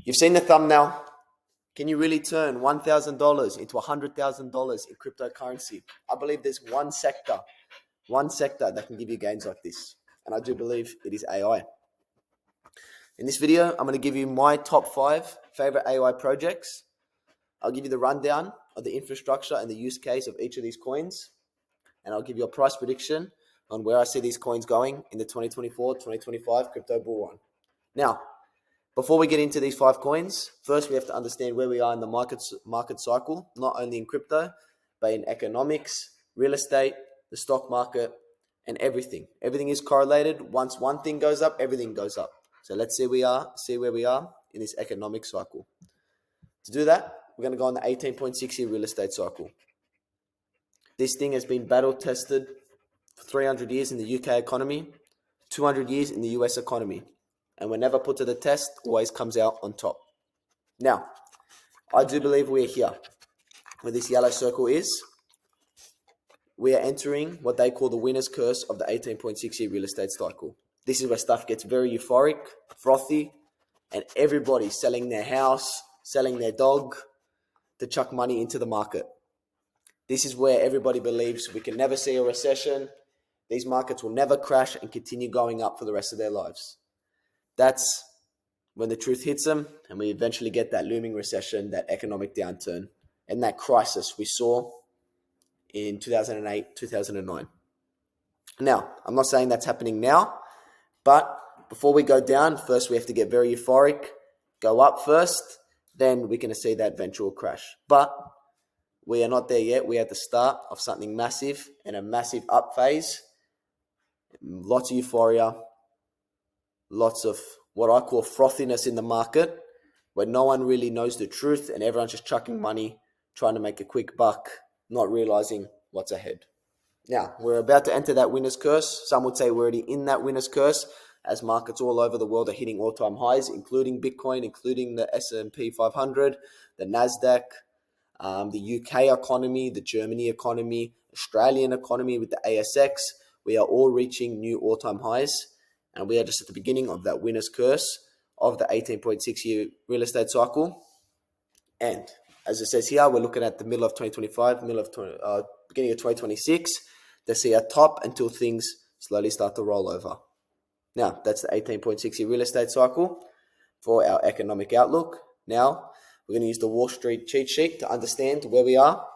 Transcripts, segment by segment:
You've seen the thumbnail. Can you really turn $1,000 into $100,000 in cryptocurrency? I believe there's one sector that can give you gains like this. And I do believe it is AI. In this video, I'm going to give you my top 5 favorite AI projects. I'll give you the rundown of the infrastructure and the use case of each of these coins. And I'll give you a price prediction on where I see these coins going in the 2024-2025 crypto bull run. Now, before we get into these 5 coins, first we have to understand where we are in the market cycle, not only in crypto, but in economics, real estate, the stock market, and everything. Everything is correlated. Once one thing goes up, everything goes up. So let's see where we are in this economic cycle. To do that, we're going to go on the 18.6-year real estate cycle. This thing has been battle tested for 300 years in the UK economy, 200 years in the US economy. And whenever put to the test, always comes out on top. Now, I do believe we're here. Where this yellow circle is, we are entering what they call the winner's curse of the 18.6-year real estate cycle. This is where stuff gets very euphoric, frothy, and everybody's selling their house, selling their dog to chuck money into the market. This is where everybody believes we can never see a recession. These markets will never crash and continue going up for the rest of their lives. That's when the truth hits them and we eventually get that looming recession, that economic downturn, and that crisis we saw in 2008, 2009. Now, I'm not saying that's happening now, but before we go down, first we have to get very euphoric, go up first, then we're going to see that eventual crash. But we are not there yet. We're at the start of something massive and a massive up phase. Lots of euphoria, lots of what I call frothiness in the market, where no one really knows the truth and everyone's just chucking money, trying to make a quick buck, not realizing what's ahead. Now, we're about to enter that winner's curse. Some would say we're already in that winner's curse, as markets all over the world are hitting all-time highs, including Bitcoin, including the S&P 500, the NASDAQ, the UK economy, the Germany economy, Australian economy with the ASX. We are all reaching new all-time highs, and we are just at the beginning of that winner's curse of the 18.6-year real estate cycle. And as it says here, we're looking at the middle of 2025, beginning of 2026 to see a top until things slowly start to roll over. Now, that's the 18.6-year real estate cycle for our economic outlook. Now, we're going to use the Wall Street cheat sheet to understand where we are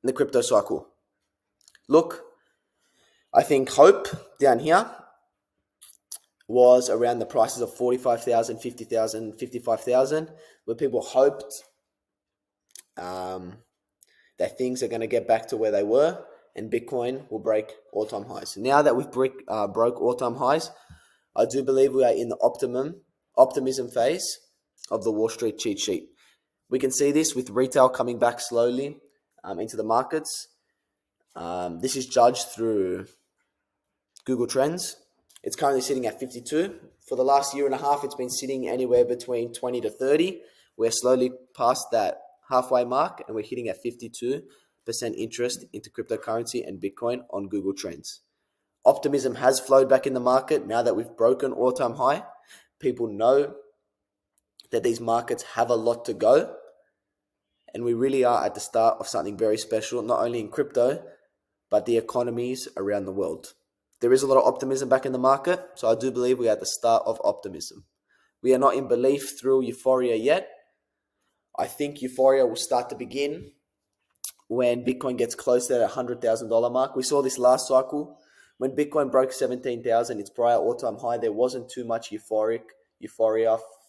in the crypto cycle. Look, I think hope down here was around the prices of 45,000, 50,000, 55,000, where people hoped that things are going to get back to where they were and Bitcoin will break all-time highs. Now that we've broke all-time highs, I do believe we are in the optimism phase of the Wall Street cheat sheet. We can see this with retail coming back slowly into the markets. This is judged through Google Trends. It's currently sitting at 52. For the last year and a half, it's been sitting anywhere between 20 to 30. We're slowly past that halfway mark and we're hitting at 52% interest into cryptocurrency and Bitcoin on Google Trends. Optimism has flowed back in the market now that we've broken all-time high. People know that these markets have a lot to go, and we really are at the start of something very special, not only in crypto, but the economies around the world. There is a lot of optimism back in the market, so I do believe we are at the start of optimism. We are not in belief through euphoria yet. I think euphoria will start to begin when Bitcoin gets close to that $100,000 mark. We saw this last cycle. When Bitcoin broke 17,000, its prior all-time high, there wasn't too much euphoria,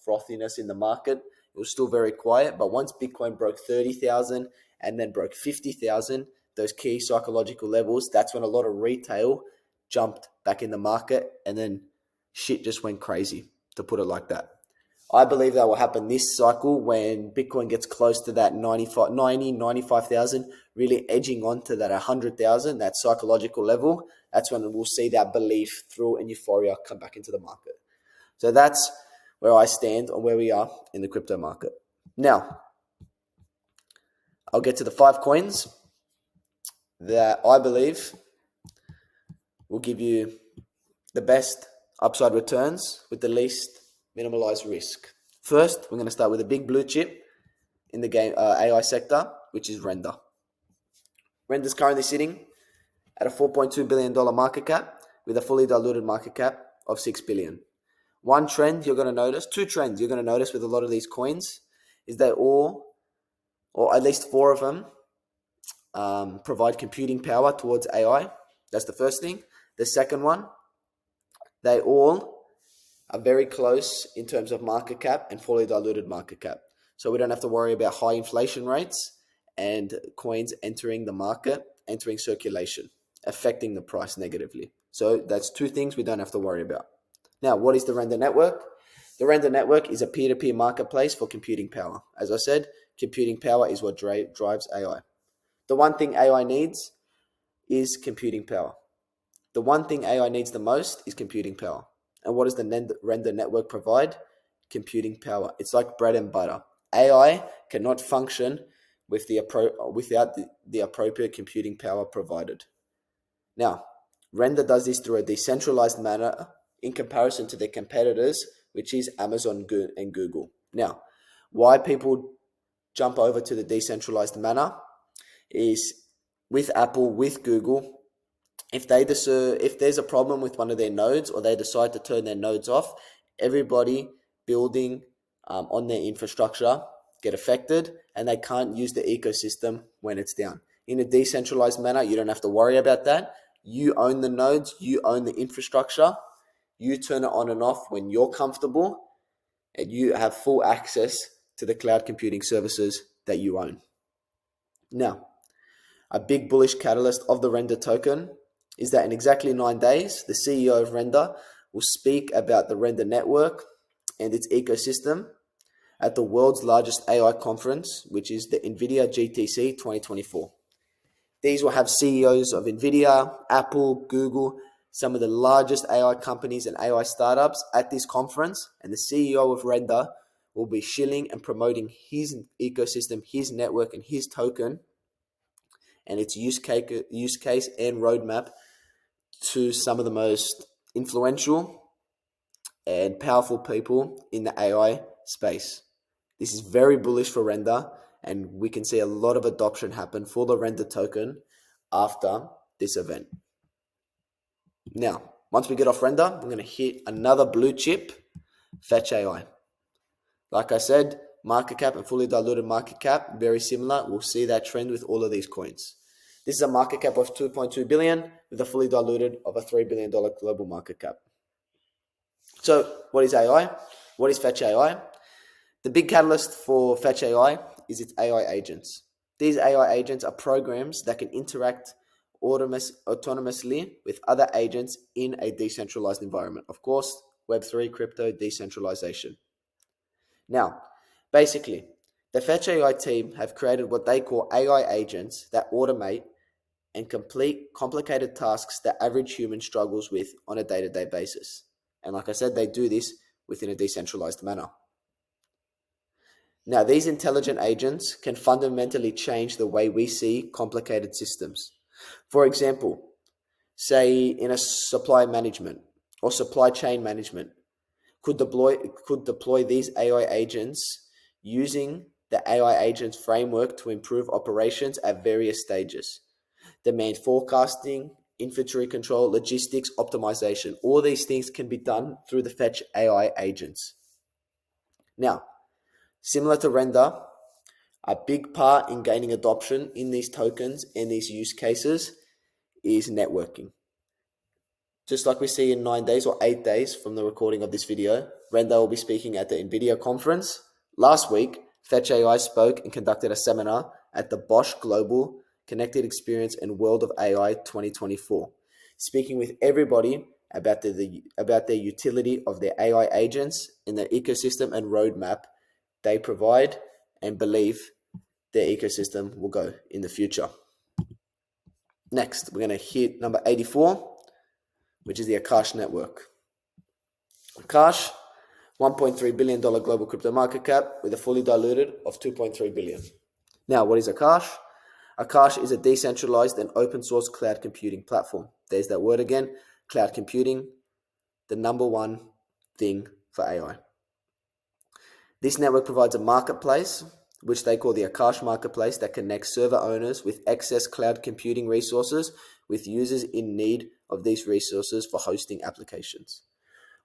frothiness in the market. It was still very quiet, but once Bitcoin broke 30,000 and then broke 50,000, those key psychological levels, that's when a lot of retail jumped back in the market and then shit just went crazy, to put it like that. I believe that will happen this cycle when Bitcoin gets close to that 95,000, really edging on to that 100,000, that psychological level. That's when we'll see that belief through and euphoria come back into the market. So that's where I stand on where we are in the crypto market. Now, I'll get to the 5 coins that I believe will give you the best upside returns with the least minimalized risk. First, we're going to start with a big blue chip in the game AI sector, which is Render. Render is currently sitting at a $4.2 billion market cap with a fully diluted market cap of $6 billion. One trend you're going to notice, two trends you're going to notice with a lot of these coins is they all, or at least four of them, provide computing power towards AI. That's the first thing. The second one, they all are very close in terms of market cap and fully diluted market cap. So we don't have to worry about high inflation rates and coins entering the market, entering circulation, affecting the price negatively. So that's two things we don't have to worry about. Now, what is the Render Network? The Render Network is a peer-to-peer marketplace for computing power. As I said, computing power is what drives AI. The one thing AI needs is computing power. The one thing AI needs the most is computing power. And what does the Render Network provide? Computing power. It's like bread and butter. AI cannot function without the appropriate computing power provided. Now, Render does this through a decentralized manner in comparison to their competitors, which is Amazon and Google. Now, why people jump over to the decentralized manner is with Apple, with Google, if there's a problem with one of their nodes or they decide to turn their nodes off, everybody building on their infrastructure get affected and they can't use the ecosystem when it's down. In a decentralized manner, you don't have to worry about that. You own the nodes, you own the infrastructure, you turn it on and off when you're comfortable, and you have full access to the cloud computing services that you own. Now, a big bullish catalyst of the Render token is that in exactly 9 days, the CEO of Render will speak about the Render network and its ecosystem at the world's largest AI conference, which is the Nvidia GTC 2024. These will have CEOs of Nvidia, Apple, Google, some of the largest AI companies and AI startups at this conference, and the CEO of Render will be shilling and promoting his ecosystem, his network, and his token and its use case and roadmap to some of the most influential and powerful people in the AI space. This is very bullish for Render, and we can see a lot of adoption happen for the Render token after this event. Now, once we get off Render, we're going to hit another blue chip, Fetch AI. Like I said, market cap and fully diluted market cap, very similar. We'll see that trend with all of these coins. This is a market cap of $2.2 billion with a fully diluted of a $3 billion global market cap. So what is AI? What is Fetch AI? The big catalyst for Fetch AI is its AI agents. These AI agents are programs that can interact autonomously with other agents in a decentralized environment. Of course, Web3, crypto, decentralization. Now, basically, the Fetch AI team have created what they call AI agents that automate and complete complicated tasks that average human struggles with on a day-to-day basis. And like I said, they do this within a decentralized manner. Now, these intelligent agents can fundamentally change the way we see complicated systems. For example, say in a supply management or supply chain management, could deploy these AI agents using the AI agents framework to improve operations at various stages. Demand forecasting, inventory control, logistics, optimization. All these things can be done through the Fetch AI agents. Now, similar to Render, a big part in gaining adoption in these tokens and these use cases is networking. Just like we see in 9 days or 8 days from the recording of this video, Render will be speaking at the Nvidia conference. Last week, Fetch AI spoke and conducted a seminar at the Bosch Global Connected Experience and World of AI 2024, speaking with everybody about their utility of their AI agents in the ecosystem and roadmap they provide and believe their ecosystem will go in the future. Next, we're going to hit number 84, which is the Akash network. Akash, $1.3 billion global crypto market cap with a fully diluted of $2.3 billion. Now, what is Akash? Akash is a decentralized and open source cloud computing platform. There's that word again, cloud computing, the number one thing for AI. This network provides a marketplace, which they call the Akash marketplace, that connects server owners with excess cloud computing resources with users in need of these resources for hosting applications.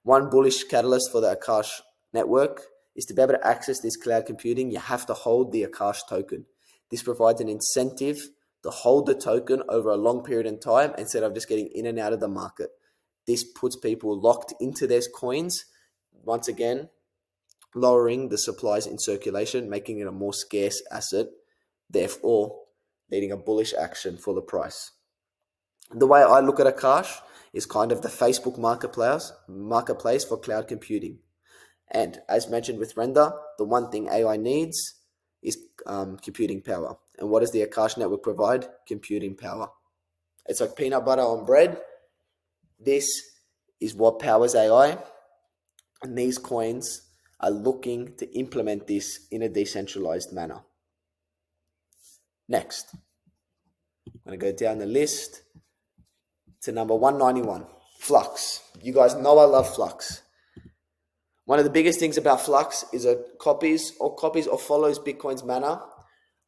One bullish catalyst for the Akash network is to be able to access this cloud computing, you have to hold the Akash token. This provides an incentive to hold the token over a long period of time instead of just getting in and out of the market. This puts people locked into their coins, once again, lowering the supplies in circulation, making it a more scarce asset, therefore leading a bullish action for the price. The way I look at Akash is kind of the Facebook marketplace for cloud computing. And as mentioned with Render, the one thing AI needs is computing power. And what does the Akash network provide? Computing power. It's like peanut butter on bread. This is what powers AI. And these coins are looking to implement this in a decentralized manner. Next, I'm going to go down the list to number 191, Flux. You guys know I love Flux. One of the biggest things about Flux is it copies or follows Bitcoin's manner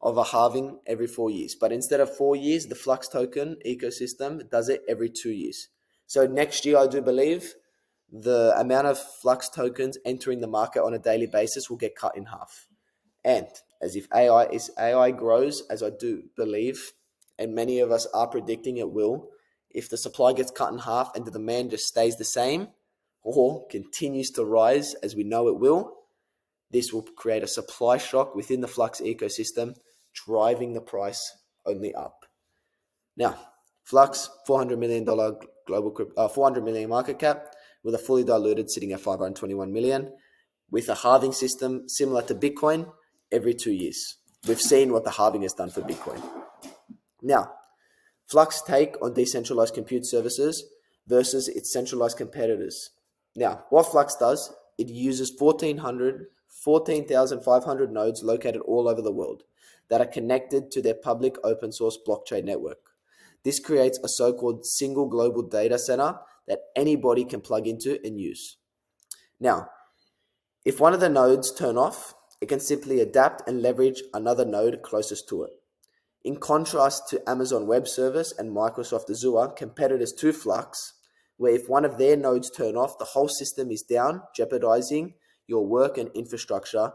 of a halving every 4 years. But instead of 4 years, the Flux token ecosystem does it every 2 years. So next year, I do believe the amount of Flux tokens entering the market on a daily basis will get cut in half. And as if AI grows, as I do believe, and many of us are predicting it will, if the supply gets cut in half and the demand just stays the same or continues to rise as we know it will, this will create a supply shock within the Flux ecosystem, driving the price only up. Now, Flux, $400 million global 400 million market cap, with a fully diluted sitting at 521 million, with a halving system similar to Bitcoin every 2 years. We've seen what the halving has done for Bitcoin. Now, Flux take on decentralized compute services versus its centralized competitors. Now, what Flux does, it uses 14,500 nodes located all over the world that are connected to their public open source blockchain network. This creates a so-called single global data center that anybody can plug into and use. Now, if one of the nodes turn off, it can simply adapt and leverage another node closest to it. In contrast to Amazon Web Service and Microsoft Azure, competitors to Flux, where if one of their nodes turn off, the whole system is down, jeopardizing your work and infrastructure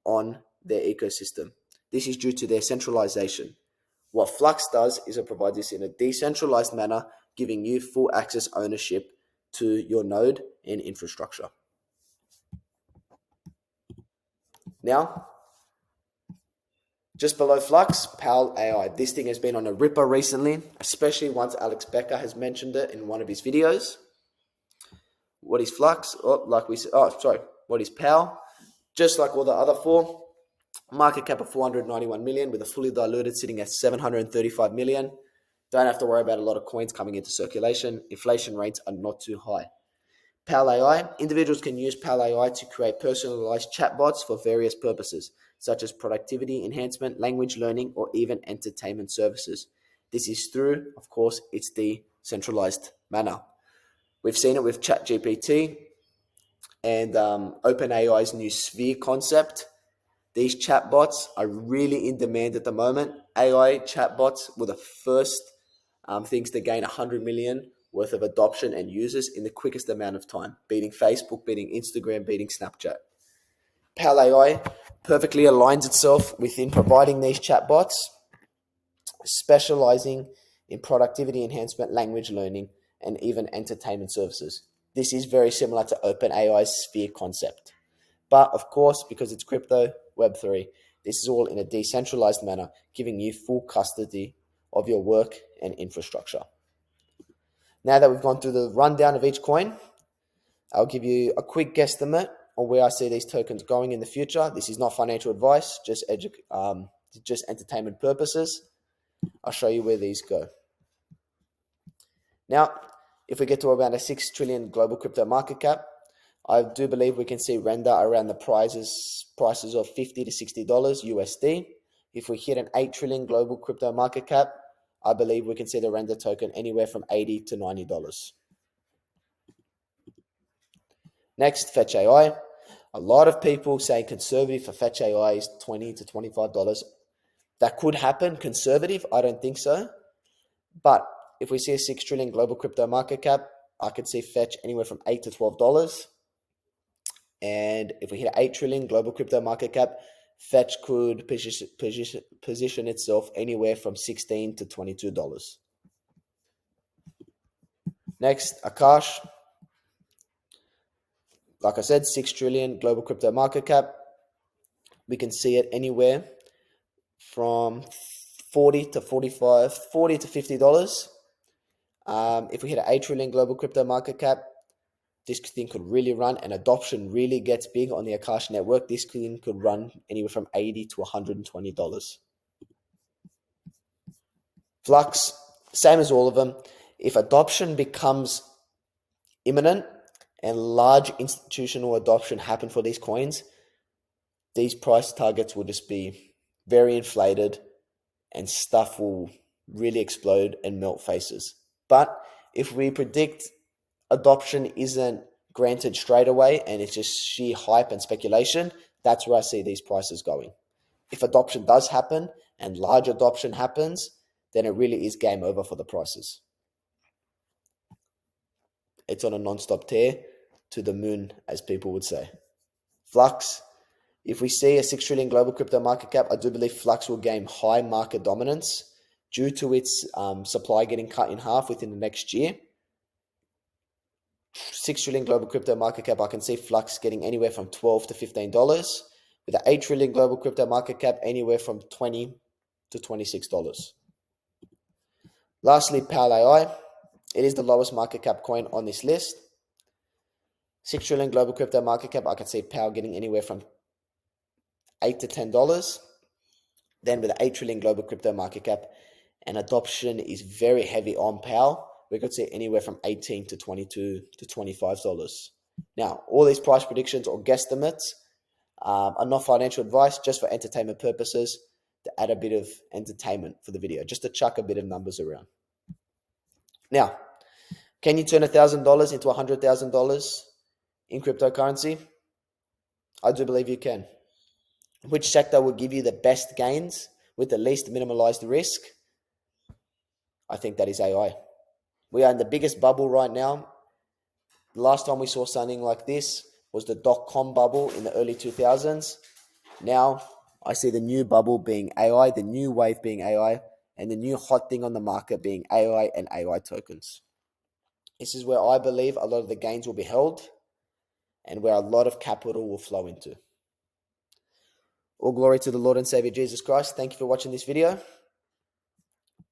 on their ecosystem. This is due to their centralization. What Flux does is it provides this in a decentralized manner, giving you full access ownership to your node and infrastructure. Now, just below Flux, Pal AI. This thing has been on a ripper recently, especially once Alex Becker has mentioned it in one of his videos. What is Flux? What is Pal? Just like all the other four, market cap of 491 million with a fully diluted sitting at 735 million. Don't have to worry about a lot of coins coming into circulation. Inflation rates are not too high. Pal AI. Individuals can use Pal AI to create personalized chatbots for various purposes, such as productivity enhancement, language learning, or even entertainment services. This is through, of course, its decentralized manner. We've seen it with ChatGPT and OpenAI's new Sphere concept. These chatbots are really in demand at the moment. AI chatbots were the first things to gain 100 million worth of adoption and users in the quickest amount of time, beating Facebook, beating Instagram, beating Snapchat. Pal AI perfectly aligns itself within providing these chatbots, specializing in productivity enhancement, language learning, and even entertainment services. This is very similar to OpenAI's Sphere concept. But of course, because it's crypto, Web3, this is all in a decentralized manner, giving you full custody of your work and infrastructure. Now that we've gone through the rundown of each coin, I'll give you a quick guesstimate on where I see these tokens going in the future. This is not financial advice, just entertainment purposes. I'll show you where these go. Now, if we get to around a 6 trillion global crypto market cap, I do believe we can see Render around the prices of $50 to $60 USD. If we hit an 8 trillion global crypto market cap, I believe we can see the Render token anywhere from $80 to $90. Next, Fetch AI. A lot of people say conservative for Fetch AI is $20 to $25. That could happen. Conservative, I don't think so. But if we see a 6 trillion global crypto market cap, I could see Fetch anywhere from $8 to $12. And if we hit an 8 trillion global crypto market cap, Fetch could position itself anywhere from $16 to $22. Next, Akash. Like I said, 6 trillion global crypto market cap. We can see it anywhere from 40 to 45, 40 to $50. If we hit an 8 trillion global crypto market cap, this thing could really run, and adoption really gets big on the Akash network. This thing could run anywhere from $80 to $120. Flux, same as all of them. If adoption becomes imminent and large institutional adoption happen for these coins, these price targets will just be very inflated and stuff will really explode and melt faces. But if we predict adoption isn't granted straight away and it's just sheer hype and speculation, that's where I see these prices going. If adoption does happen and large adoption happens, then it really is game over for the prices. It's on a non-stop tear to the moon, as people would say. Flux, if we see a 6 trillion global crypto market cap, I do believe Flux will gain high market dominance due to its supply getting cut in half within the next year. 6 trillion global crypto market cap, I can see Flux getting anywhere from $12 to $15. With an 8 trillion global crypto market cap, anywhere from $20 to $26. Lastly, Pal AI. It is the lowest market cap coin on this list. 6 trillion global crypto market cap, I can see Pal getting anywhere from $8 to $10. Then with an 8 trillion global crypto market cap, and adoption is very heavy on Pal, we could see anywhere from $18 to $22 to $25. Now, all these price predictions or guesstimates are not financial advice, just for entertainment purposes, to add a bit of entertainment for the video, just to chuck a bit of numbers around. Now, can you turn $1,000 into $100,000 in cryptocurrency? I do believe you can. Which sector will give you the best gains with the least minimalized risk? I think that is AI. We are in the biggest bubble right now. The last time we saw something like this was the dot-com bubble in the early 2000s. Now, I see the new bubble being AI, the new wave being AI, and the new hot thing on the market being AI and AI tokens. This is where I believe a lot of the gains will be held and where a lot of capital will flow into. All glory to the Lord and Savior Jesus Christ. Thank you for watching this video.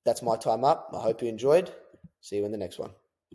That's my time up. I hope you enjoyed. See you in the next one.